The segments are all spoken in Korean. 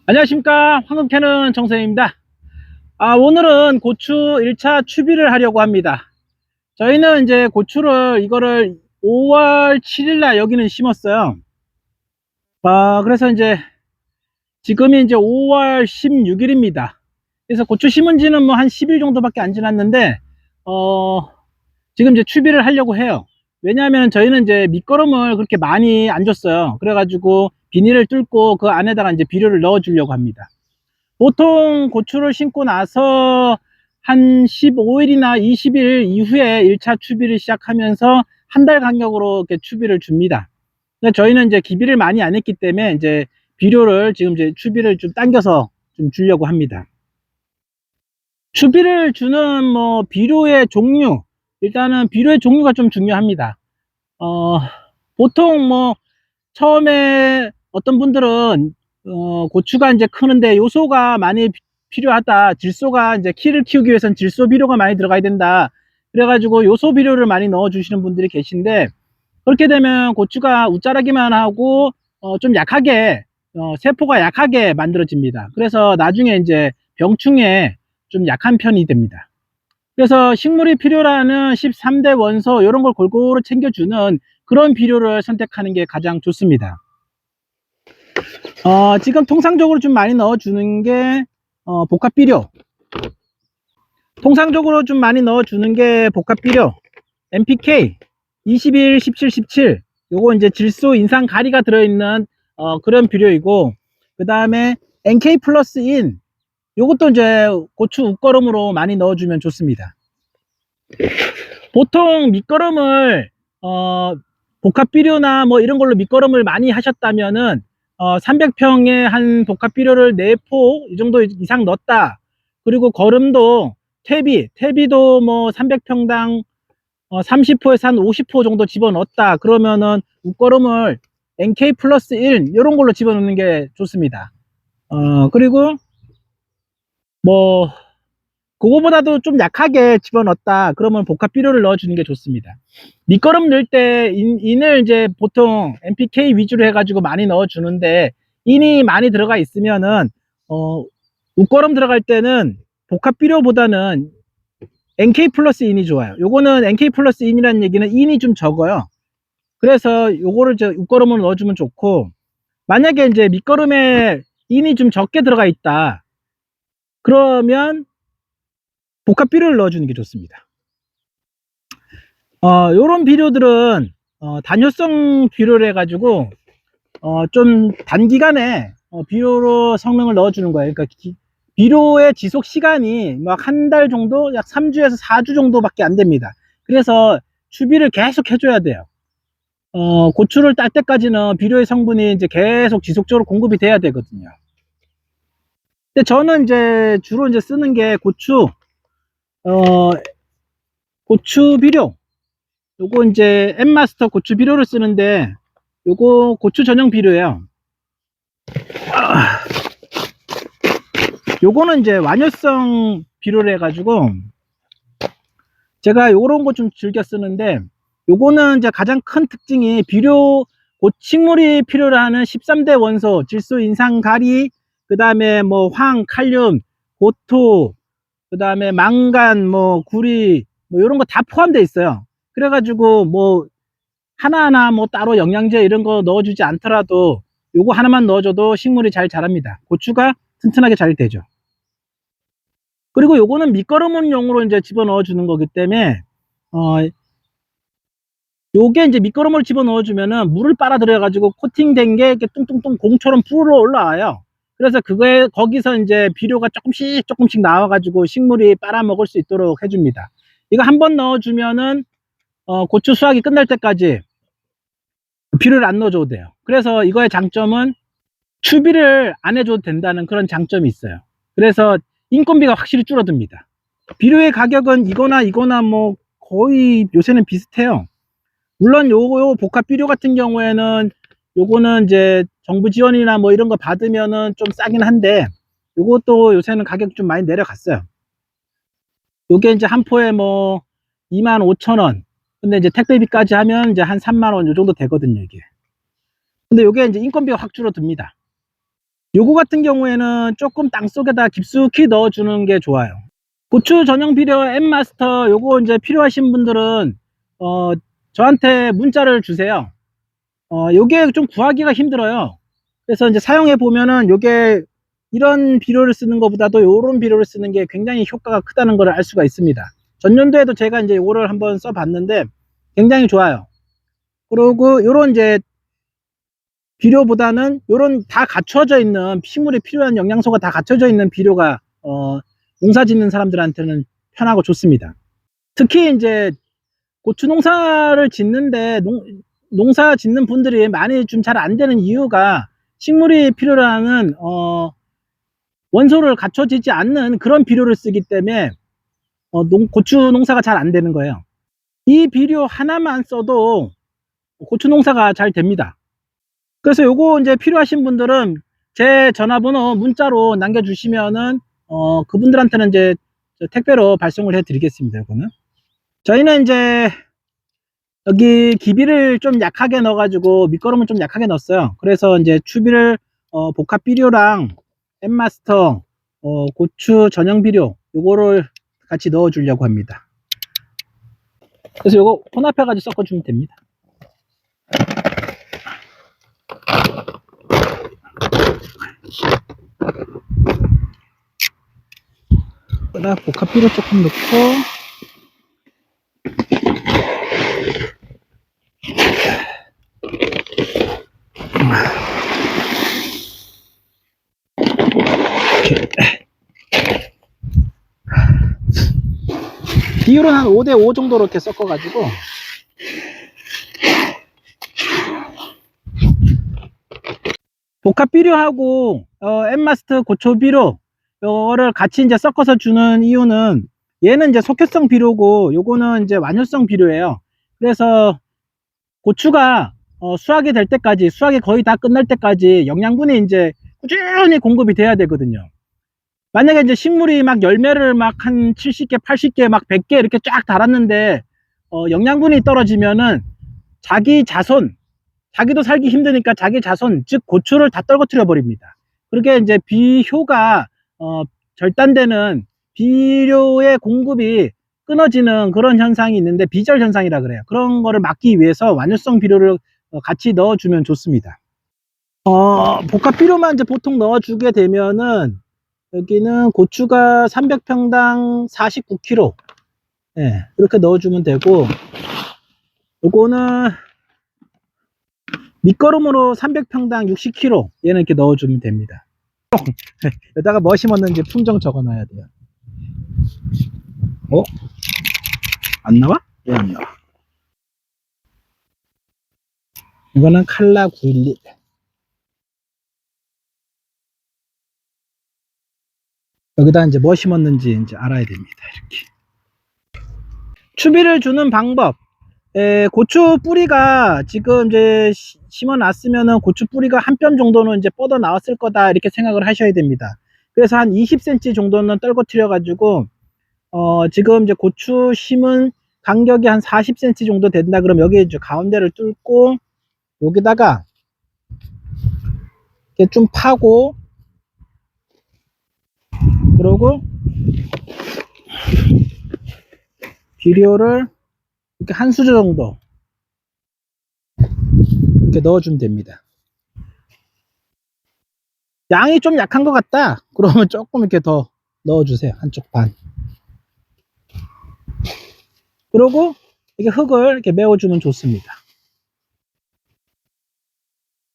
안녕하십니까. 황금 캐는 정선입니다. 오늘은 고추 1차 추비를 하려고 합니다. 저희는 이제 고추를 이거를 5월 7일 날 여기는 심었어요. 그래서 이제 지금이 이제 5월 16일입니다. 그래서 고추 심은 지는 뭐 한 10일 정도밖에 안 지났는데 지금 이제 추비를 하려고 해요. 왜냐하면 저희는 이제 밑거름을 그렇게 많이 안 줬어요. 그래가지고 비닐을 뚫고 그 안에다가 이제 비료를 넣어 주려고 합니다. 보통 고추를 심고 나서 한 15일이나 20일 이후에 1차 추비를 시작하면서 한 달 간격으로 이렇게 추비를 줍니다. 저희는 이제 기비를 많이 안 했기 때문에 이제 비료를 지금 이제 추비를 좀 당겨서 좀 주려고 합니다. 추비를 주는 뭐 비료의 종류, 일단은 비료의 종류가 좀 중요합니다. 어, 보통 뭐 처음에 어떤 분들은 고추가 이제 크는데 요소가 많이 필요하다. 질소가 이제 키를 키우기 위해서는 질소 비료가 많이 들어가야 된다. 그래가지고 요소 비료를 많이 넣어 주시는 분들이 계신데, 그렇게 되면 고추가 웃자라기만 하고 좀 약하게 세포가 약하게 만들어집니다. 그래서 나중에 이제 병충해 좀 약한 편이 됩니다. 그래서 식물이 필요로 하는 13대 원소 이런 걸 골고루 챙겨주는 그런 비료를 선택하는 게 가장 좋습니다. 지금 통상적으로 좀 많이 넣어주는 게 복합비료. 통상적으로 좀 많이 넣어주는 게 복합비료 NPK 21, 17, 17. 요거 이제 질소 인상 가리가 들어있는 그런 비료이고, 그 다음에 NK 플러스 인, 요것도 이제 고추 웃거름으로 많이 넣어주면 좋습니다. 보통 밑거름을 복합비료나 뭐 이런 걸로 밑거름을 많이 하셨다면은 300평에 한 복합비료를 4포 이 정도 이상 넣었다. 그리고 거름도 퇴비도 뭐 300평당 30포에서 한 50포 정도 집어넣었다. 그러면은 웃거름을 NK 플러스 1 이런 걸로 집어넣는 게 좋습니다. 그리고 뭐 그거보다도 좀 약하게 집어넣었다. 그러면 복합비료를 넣어주는 게 좋습니다. 밑거름 넣을 때 인을 이제 보통 NPK 위주로 해가지고 많이 넣어주는데, 인이 많이 들어가 있으면은 웃거름 들어갈 때는 복합비료보다는 NK 플러스 인이 좋아요. 요거는 NK 플러스 인이라는 얘기는 인이 좀 적어요. 그래서 요거를 웃거름으로 넣어주면 좋고, 만약에 이제 밑거름에 인이 좀 적게 들어가 있다. 그러면 복합비료를 넣어주는 게 좋습니다. 요런 비료들은 단효성 비료를 해가지고 좀 단기간에 비료로 성능을 넣어주는 거예요. 그러니까 비료의 지속 시간이 막 한 달 정도, 약 3주에서 4주 정도밖에 안 됩니다. 그래서 추비를 계속 해줘야 돼요. 고추를 딸 때까지는 비료의 성분이 이제 계속 지속적으로 공급이 돼야 되거든요. 근데 저는 이제 주로 이제 쓰는 게 고추 비료. 요거 이제 엠마스터 고추 비료를 쓰는데, 요거 고추 전용 비료예요. 요거는 이제 완효성 비료를 해가지고 제가 요런 거 좀 즐겨 쓰는데, 요거는 이제 가장 큰 특징이 식물이 필요로 하는 13대 원소, 질소, 인상, 가리, 그 다음에 뭐 칼륨, 고토, 그 다음에 망간, 뭐 구리, 뭐 요런 거 다 포함되어 있어요. 그래가지고 뭐 하나하나 뭐 따로 영양제 이런 거 넣어주지 않더라도 요거 하나만 넣어줘도 식물이 잘 자랍니다. 고추가 튼튼하게 잘 되죠. 그리고 요거는 밑거름용으로 이제 집어넣어 주는 거기 때문에 요게 이제 밑거름을 집어넣어 주면은 물을 빨아들여 가지고 코팅된 게 이렇게 뚱뚱뚱 공처럼 불어 올라와요. 그래서 거기서 이제 비료가 조금씩 나와 가지고 식물이 빨아먹을 수 있도록 해줍니다. 이거 한번 넣어 주면은 고추 수확이 끝날 때까지 비료를 안 넣어줘도 돼요. 그래서 이거의 장점은 추비를 안 해줘도 된다는 그런 장점이 있어요. 그래서 인건비가 확실히 줄어듭니다. 비료의 가격은 이거나 뭐 거의 요새는 비슷해요. 물론 요 복합 비료 같은 경우에는 요거는 이제 정부 지원이나 뭐 이런 거 받으면은 좀 싸긴 한데, 요것도 요새는 가격이 좀 많이 내려갔어요. 요게 이제 한 포에 뭐 25,000원. 근데 이제 택배비까지 하면 이제 한 3만 원 요 정도 되거든요, 이게. 근데 요게 이제 인건비가 확 줄어듭니다. 요거 같은 경우에는 조금 땅속에다 깊숙이 넣어주는 게 좋아요. 고추 전용 비료 엠마스터 요거 이제 필요하신 분들은 저한테 문자를 주세요. 요게 좀 구하기가 힘들어요. 그래서 이제 사용해 보면은 요게 이런 비료를 쓰는 것보다도 요런 비료를 쓰는 게 굉장히 효과가 크다는 걸 알 수가 있습니다. 전년도에도 제가 이제 요거를 한번 써봤는데 굉장히 좋아요. 그리고 요런 이제 비료보다는 요런 다 갖춰져 있는 식물에 필요한 영양소가 다 갖춰져 있는 비료가 농사 짓는 사람들한테는 편하고 좋습니다. 특히 이제 고추 농사를 짓는데 농사 짓는 분들이 많이 좀 잘 안 되는 이유가 식물이 필요로 하는 원소를 갖춰지지 않는 그런 비료를 쓰기 때문에 고추 농사가 잘 안 되는 거예요. 이 비료 하나만 써도 고추 농사가 잘 됩니다. 그래서 요거 이제 필요하신 분들은 제 전화번호 문자로 남겨주시면은 그분들한테는 이제 택배로 발송을 해 드리겠습니다. 요거는 저희는 이제 여기 기비를 좀 약하게 넣어 가지고 밑거름을 좀 약하게 넣었어요. 그래서 이제 추비를 복합 비료랑 엠마스터 고추 전용 비료 요거를 같이 넣어 주려고 합니다. 그래서 요거 혼합해 가지고 섞어 주면 됩니다. 그다음 복합 비료 조금 넣고 비율은 한 5대5 정도로 이렇게 섞어 가지고 복합 비료하고 엠마스터 고초 비료 요거를 같이 이제 섞어서 주는 이유는 얘는 이제 속효성 비료고 요거는 이제 완효성 비료예요. 그래서 고추가 수확이 될 때까지 수확이 거의 다 끝날 때까지 영양분이 이제 꾸준히 공급이 돼야 되거든요. 만약에 이제 식물이 막 열매를 막 한 70개 80개 막 100개 이렇게 쫙 달았는데 영양분이 떨어지면은 자기 자손 자기도 살기 힘드니까 자기 자손 즉 고추를 다 떨궈뜨려 버립니다. 그렇게 이제 비효가 절단되는 비료의 공급이 끊어지는 그런 현상이 있는데 비절 현상이라 그래요. 그런 거를 막기 위해서 완효성 비료를 같이 넣어주면 좋습니다. 복합 비료만 이제 보통 넣어주게 되면은 여기는 고추가 300평당 49kg 예, 이렇게 넣어주면 되고 요거는 밑거름으로 300평당 60kg 얘는 이렇게 넣어주면 됩니다. 여기다가 뭐 심었는지 품종 적어 놔야 돼요. 안 나와? 왜 안 나와? 이거는 칼라 911 여기다 이제 뭐 심었는지 이제 알아야 됩니다. 이렇게 추비를 주는 방법 고추 뿌리가 지금 이제 심어 놨으면은 고추 뿌리가 한 뼘 정도는 이제 뻗어 나왔을 거다 이렇게 생각을 하셔야 됩니다. 그래서 한 20cm 정도는 떨궈뜨려 가지고 지금 이제 고추 심은 간격이 한 40cm 정도 된다 그러면 여기 이제 가운데를 뚫고 여기다가 이렇게 좀 파고 그러고 비료를 이렇게 한 수저 정도 이렇게 넣어주면 됩니다. 양이 좀 약한 것 같다 그러면 조금 이렇게 더 넣어주세요. 한쪽 반. 그리고 이렇게 흙을 이렇게 메워주면 좋습니다.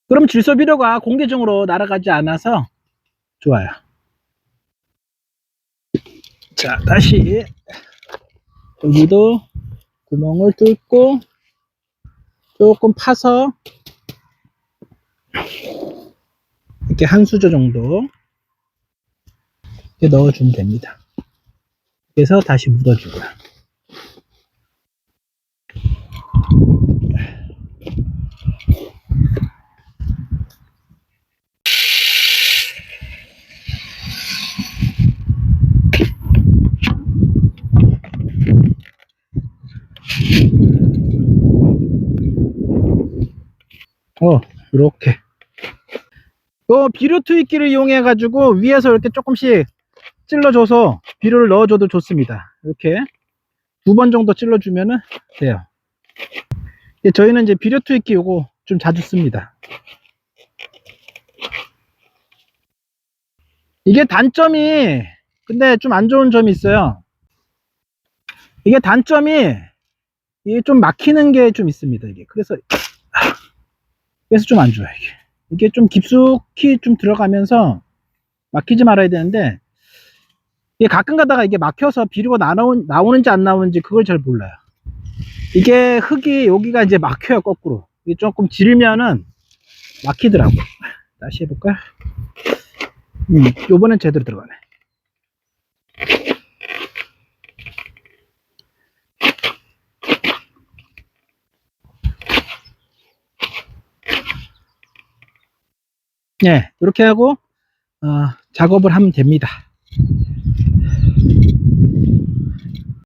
그럼 질소 비료가 공기 중으로 날아가지 않아서 좋아요. 자, 다시 여기도 구멍을 뚫고 조금 파서 이렇게 한 수저 정도 이렇게 넣어주면 됩니다. 그래서 다시 묻어주고요. 이렇게 요 비료 투입기를 이용해 가지고 위에서 이렇게 조금씩 찔러줘서 비료를 넣어줘도 좋습니다. 이렇게 2번 정도 찔러주면은 돼요. 저희는 이제 비료 투입기 요거 좀 자주 씁니다. 이게 단점이 근데 좀 안 좋은 점이 있어요. 이게 단점이 이게 좀 막히는 게 좀 있습니다. 이게 그래서 좀 안 좋아요. 이게 좀 깊숙이 좀 들어가면서 막히지 말아야 되는데 이게 가끔 가다가 이게 막혀서 비료가 나오는지 안 나오는지 그걸 잘 몰라요. 이게 흙이 여기가 이제 막혀요. 거꾸로 이게 조금 질면은 막히더라고. 다시 해볼까요? 요번엔 제대로 들어가네. 네, 이렇게 하고 작업을 하면 됩니다.